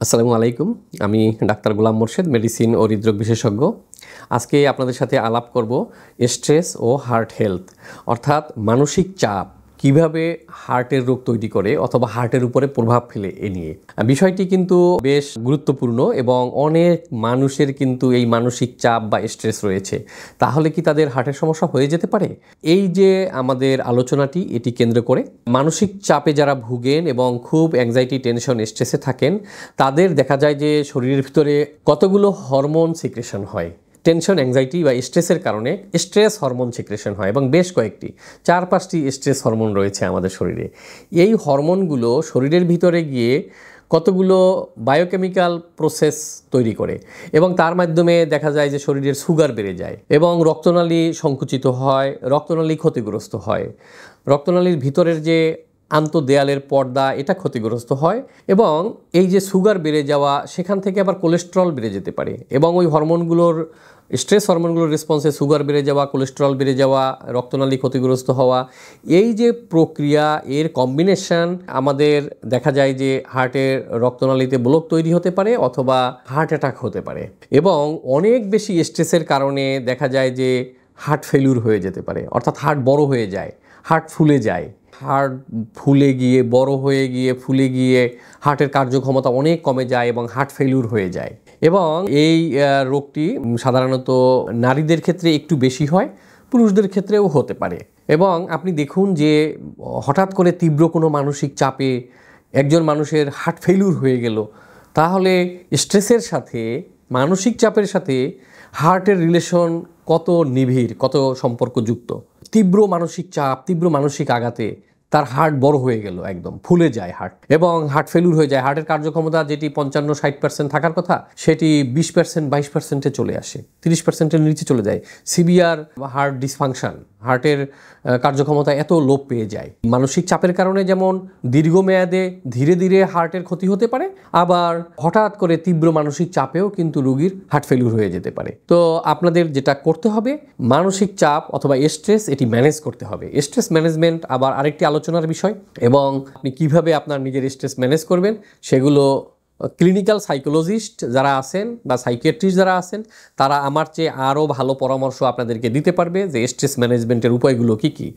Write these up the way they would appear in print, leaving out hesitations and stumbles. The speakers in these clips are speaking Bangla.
আসসালামু আলাইকুম। আমি ডাক্তার গোলাম মোর্শেদ, মেডিসিন ও হৃদরোগ বিশেষজ্ঞ। আজকে আপনাদের সাথে আলাপ করব স্ট্রেস ও হার্ট হেলথ, অর্থাৎ মানসিক চাপ কিভাবে হার্টের রোগ তৈরি করে অথবা হার্টের উপরে প্রভাব ফেলে এ নিয়ে। বিষয়টি কিন্তু বেশ গুরুত্বপূর্ণ এবং অনেক মানুষের কিন্তু এই মানসিক চাপ বা স্ট্রেস রয়েছে। তাহলে কি তাদের হার্টের সমস্যা হয়ে যেতে পারে? এই যে আমাদের আলোচনাটি, এটি কেন্দ্র করে মানসিক চাপে যারা ভুগেন এবং খুব অ্যাংজাইটি, টেনশন, স্ট্রেসে থাকেন, তাদের দেখা যায় যে শরীরের ভিতরে কতগুলো হরমোন সিক্রেশন হয়। টেনশন, অ্যাংজাইটি বা স্ট্রেসের কারণে স্ট্রেস হরমোন সিক্রেশন হয় এবং বেশ কয়েকটি 4-5টি স্ট্রেস হরমোন রয়েছে আমাদের শরীরে। এই হরমোনগুলো শরীরের ভিতরে গিয়ে কতগুলো বায়োকেমিক্যাল প্রসেস তৈরি করে এবং তার মাধ্যমে দেখা যায় যে শরীরের সুগার বেড়ে যায় এবং রক্তনালী সংকুচিত হয়, রক্তনালী ক্ষতিগ্রস্ত হয়, রক্তনালীর ভিতরের যে আন্তঃদেয়ালের পর্দা এটা ক্ষতিগ্রস্ত হয় এবং এই যে সুগার বেড়ে যাওয়া, সেখান থেকে আবার কোলেস্টেরল বেড়ে যেতে পারে এবং ওই হরমোনগুলোর, স্ট্রেস হরমোনগুলোর রেসপন্সে সুগার বেড়ে যাওয়া, কোলেস্টেরল বেড়ে যাওয়া, রক্তনালী ক্ষতিগ্রস্ত হওয়া, এই যে প্রক্রিয়া, এর কম্বিনেশন আমাদের দেখা যায় যে হার্টের রক্তনালীতে ব্লক তৈরি হতে পারে অথবা হার্ট অ্যাটাক হতে পারে এবং অনেক বেশি স্ট্রেসের কারণে দেখা যায় যে হার্ট ফেলিউর হয়ে যেতে পারে, অর্থাৎ হার্ট বড় হয়ে যায়, হার্ট ফুলে যায়। হার্ট ফুলে গিয়ে, বড় হয়ে গিয়ে, ফুলে গিয়ে হার্টের কার্যক্ষমতা অনেক কমে যায় এবং হার্ট ফেলিউর হয়ে যায় এবং এই রোগটি সাধারণত নারীদের ক্ষেত্রে একটু বেশি হয়, পুরুষদের ক্ষেত্রেও হতে পারে। এবং আপনি দেখুন যে হঠাৎ করে তীব্র কোনো মানসিক চাপে একজন মানুষের হার্ট ফেলিউর হয়ে গেল, তাহলে স্ট্রেসের সাথে, মানসিক চাপের সাথে হার্টের রিলেশন কত নিবিড়, কত সম্পর্কযুক্ত। তীব্র মানসিক চাপ, তীব্র মানসিক আঘাতে তার হার্ট বড় হয়ে গেল, একদম ফুলে যায় হার্ট এবং হার্ট ফেলিউর হয়ে যায়। হার্টের কার্যক্ষমতা যেটি 55-60% থাকার কথা, সেটি 20%, 22%-এ চলে আসে, 30%-এর নিচে চলে যায়। সিভিয়ার হার্ট ডিসফাংশন, হার্টের কার্যক্ষমতা এত লোপ পেয়ে যায়। মানসিক চাপের কারণে যেমন দীর্ঘমেয়াদে ধীরে ধীরে হার্টের ক্ষতি হতে পারে, আবার হঠাৎ করে তীব্র মানসিক চাপেও কিন্তু রোগীর হার্ট ফেলিউর হয়ে যেতে পারে। তো আপনাদের যেটা করতে হবে, মানসিক চাপ অথবা স্ট্রেস এটি ম্যানেজ করতে হবে। স্ট্রেস ম্যানেজমেন্ট আবার আরেকটি আলোচনার বিষয় এবং আপনি কিভাবে আপনার নিজের স্ট্রেস ম্যানেজ করবেন সেগুলো ক্লিনিক্যাল সাইকোলজিস্ট যারা আছেন বা সাইকিয়াট্রিস্ট যারা আছেন, তারা আমার চেয়ে আরও ভালো পরামর্শ আপনাদেরকে দিতে পারবে যে স্ট্রেস ম্যানেজমেন্টের উপায়গুলো কী কী।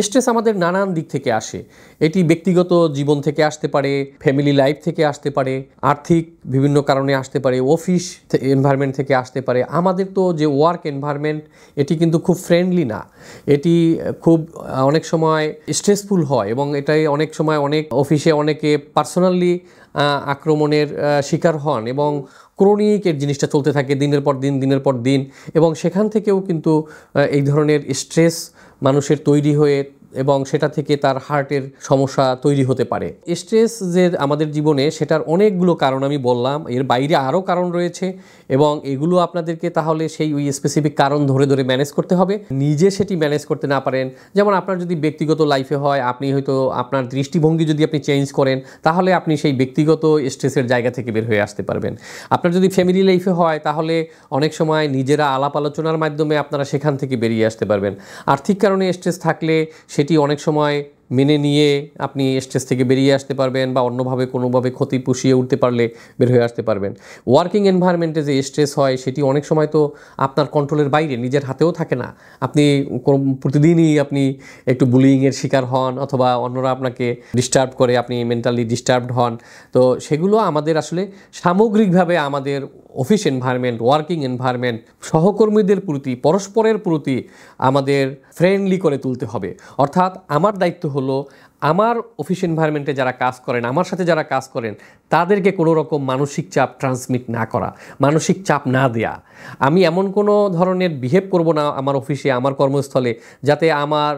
স্ট্রেস আমাদের নানান দিক থেকে আসে। এটি ব্যক্তিগত জীবন থেকে আসতে পারে, ফ্যামিলি লাইফ থেকে আসতে পারে, আর্থিক বিভিন্ন কারণে আসতে পারে, অফিস এনভায়রনমেন্ট থেকে আসতে পারে। আমাদের তো যে ওয়ার্ক এনভায়রনমেন্ট, এটি কিন্তু খুব ফ্রেন্ডলি না, এটি খুব অনেক সময় স্ট্রেসফুল হয় এবং এটাই অনেক সময় অনেক অফিসে অনেকে পার্সোনালি আক্রমণের শিকার হন এবং ক্রনিক এর জিনিসটা চলতে থাকে দিনের পর দিন, দিনের পর দিন, এবং সেখান থেকেও কিন্তু এই ধরনের স্ট্রেস মানুষের তৈরি হয়ে এবং সেটা থেকে তার হার্টের সমস্যা তৈরি হতে পারে। স্ট্রেস যে আমাদের জীবনে, সেটার অনেকগুলো কারণ আমি বললাম, এর বাইরে আরও কারণ রয়েছে এবং এগুলো আপনাদেরকে তাহলে সেই ওই স্পেসিফিক কারণ ধরে ধরে ম্যানেজ করতে হবে। নিজে সেটি ম্যানেজ করতে না পারেন, যেমন আপনার যদি ব্যক্তিগত লাইফে হয়, আপনি হয়তো আপনার দৃষ্টিভঙ্গি যদি আপনি চেঞ্জ করেন, তাহলে আপনি সেই ব্যক্তিগত স্ট্রেসের জায়গা থেকে বের হয়ে আসতে পারবেন। আপনার যদি ফ্যামিলি লাইফে হয়, তাহলে অনেক সময় নিজেরা আলাপ আলোচনার মাধ্যমে আপনারা সেখান থেকে বেরিয়ে আসতে পারবেন। আর্থিক কারণে স্ট্রেস থাকলে সেটি অনেক সময় মেনে নিয়ে আপনি স্ট্রেস থেকে বেরিয়ে আসতে পারবেন বা অন্যভাবে কোনোভাবে ক্ষতি পুষিয়ে উঠতে পারলে বের হয়ে আসতে পারবেন। ওয়ার্কিং এনভায়রনমেন্টে যে স্ট্রেস হয়, সেটি অনেক সময় তো আপনার কন্ট্রোলের বাইরে, নিজের হাতেও থাকে না। আপনি প্রতিদিনই আপনি একটু বুলিংয়ের শিকার হন অথবা অন্যরা আপনাকে ডিস্টার্ব করে, আপনি মেন্টালি ডিস্টার্বড হন। তো সেগুলো আমাদের আসলে সামগ্রিকভাবে আমাদের অফিস এনভায়রনমেন্ট, ওয়ার্কিং এনভায়রনমেন্ট, সহকর্মীদের প্রতি, পরস্পরের প্রতি আমাদের ফ্রেন্ডলি করে তুলতে হবে। অর্থাৎ আমার দায়িত্ব হলো আমার অফিস এনভায়রনমেন্টে যারা কাজ করেন, আমার সাথে যারা কাজ করেন, তাদেরকে কোনো রকম মানসিক চাপ ট্রান্সমিট না করা, মানসিক চাপ না দেয়া। আমি এমন কোনো ধরনের বিহেভ করব না আমার অফিসে, আমার কর্মস্থলে, যাতে আমার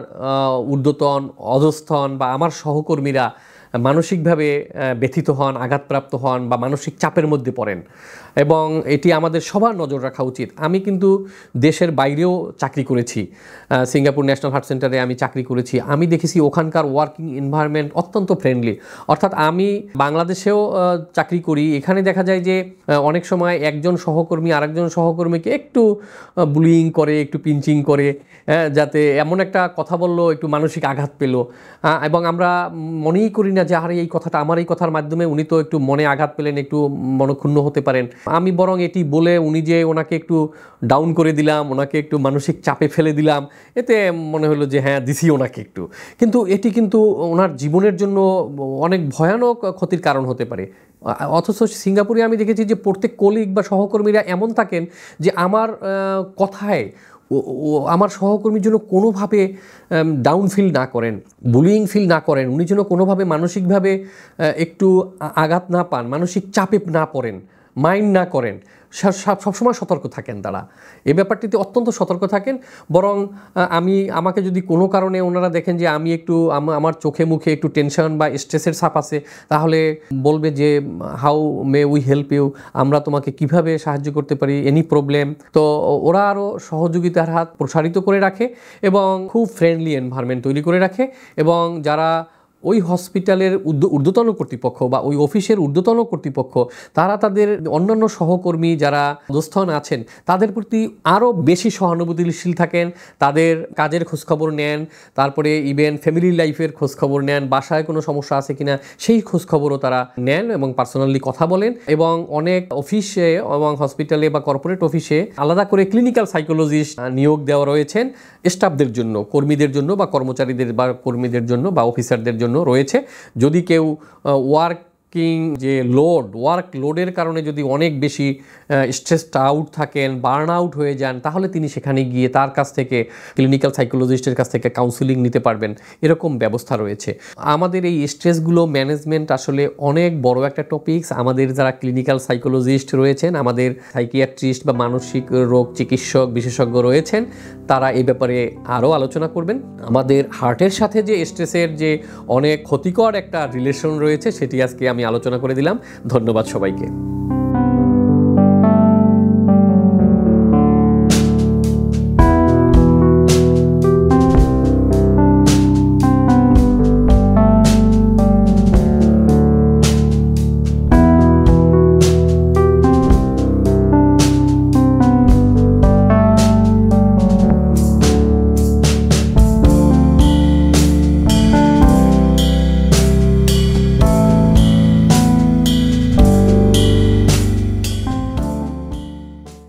ঊর্ধ্বতন, অধস্তন বা আমার সহকর্মীরা মানসিকভাবে ব্যথিত হন, আঘাতপ্রাপ্ত হন বা মানসিক চাপের মধ্যে পড়েন। এবং এটি আমাদের সবার নজর রাখা উচিত। আমি কিন্তু দেশের বাইরেও চাকরি করেছি, সিঙ্গাপুর ন্যাশনাল হার্ট সেন্টারে আমি চাকরি করেছি। আমি দেখেছি ওখানকার ওয়ার্কিং এনভায়রনমেন্ট অত্যন্ত ফ্রেন্ডলি। অর্থাৎ আমি বাংলাদেশেও চাকরি করি, এখানে দেখা যায় যে অনেক সময় একজন সহকর্মী আরেকজন সহকর্মীকে একটু বুলিং করে, একটু পিঞ্চিং করে, যাতে এমন একটা কথা বললো একটু মানসিক আঘাত পেল, এবং আমরা মনেই করি না যে আরে এই কথাটা আমার এই কথার মাধ্যমে উনি তো একটু মনে আঘাত পেলেন, একটু মনক্ষুণ্ণ হতে পারেন, আমি বরং এটি বলে উনি যে ওনাকে একটু ডাউন করে দিলাম, ওনাকে একটু মানসিক চাপে ফেলে দিলাম, এতে মনে হলো যে হ্যাঁ দিছি ওনাকে একটু, কিন্তু এটি কিন্তু ওনার জীবনের জন্য অনেক ভয়ানক ক্ষতির কারণ হতে পারে। অথচ সিঙ্গাপুরে আমি দেখেছি যে প্রত্যেক কলিগ বা সহকর্মীরা এমন থাকেন যে আমার কথায় আমার সহকর্মীর জন্য কোনোভাবে ডাউন ফিল না করেন, বুলিং ফিল না করেন, উনি যেন কোনোভাবে মানসিকভাবে একটু আঘাত না পান, মানসিক চাপে না পড়েন, মাইন্ড না করেন, সবসময় সতর্ক থাকেন তারা। এই ব্যাপারটিতে অত্যন্ত সতর্ক থাকেন। বরং আমাকে যদি কোনো কারণে ওনারা দেখেন যে আমি একটু আমার চোখে মুখে একটু টেনশন বা স্ট্রেসের ছাপ আছে, তাহলে বলবে যে how may we help you, আমরা তোমাকে কিভাবে সাহায্য করতে পারি, এনি প্রবলেম। তো ওরা আরও সহযোগিতার হাত প্রসারিত করে রাখে এবং খুব ফ্রেন্ডলি এনভায়রনমেন্ট তৈরি করে রাখে। এবং যারা ওই হসপিটালের ঊর্ধ্বতন কর্তৃপক্ষ বা ওই অফিসের ঊর্ধ্বতন কর্তৃপক্ষ, তারা তাদের অন্যান্য সহকর্মী যারা অধস্তন আছেন তাদের প্রতি আরও বেশি সহানুভূতিশীল থাকেন, তাদের কাজের খোঁজখবর নেন, তারপরে ইভেন ফ্যামিলি লাইফের খোঁজখবর নেন, বাসায় কোনো সমস্যা আছে কিনা সেই খোঁজখবরও তারা নেন এবং পার্সোনালি কথা বলেন। এবং অনেক অফিসে এবং হসপিটালে বা কর্পোরেট অফিসে আলাদা করে ক্লিনিক্যাল সাইকোলজিস্ট নিয়োগ দেওয়া রয়েছেন স্টাফদের জন্য, কর্মীদের জন্য বা কর্মচারীদের বা কর্মীদের জন্য বা অফিসারদের জন্য রয়েছে। যদি কেউ যে ওয়ার্ক লোডের কারণে যদি অনেক বেশি স্ট্রেসড আউট থাকেন, বার্ন আউট হয়ে যান, তাহলে তিনি সেখানে গিয়ে তার কাছ থেকে, ক্লিনিক্যাল সাইকোলজিস্টের কাছ থেকে কাউন্সিলিং নিতে পারবেন, এরকম ব্যবস্থা রয়েছে। আমাদের এই স্ট্রেসগুলো ম্যানেজমেন্ট আসলে অনেক বড় একটা টপিকস। আমাদের যারা ক্লিনিক্যাল সাইকোলজিস্ট রয়েছেন, আমাদের সাইকিয়াট্রিস্ট বা মানসিক রোগ চিকিৎসক বিশেষজ্ঞ রয়েছেন, তারা এই ব্যাপারে আরও আলোচনা করবেন। আমাদের হার্টের সাথে যে স্ট্রেসের যে অনেক ক্ষতিকর একটা রিলেশন রয়েছে, সেটি আজকে আমি আলোচনা করে দিলাম। ধন্যবাদ সবাইকে।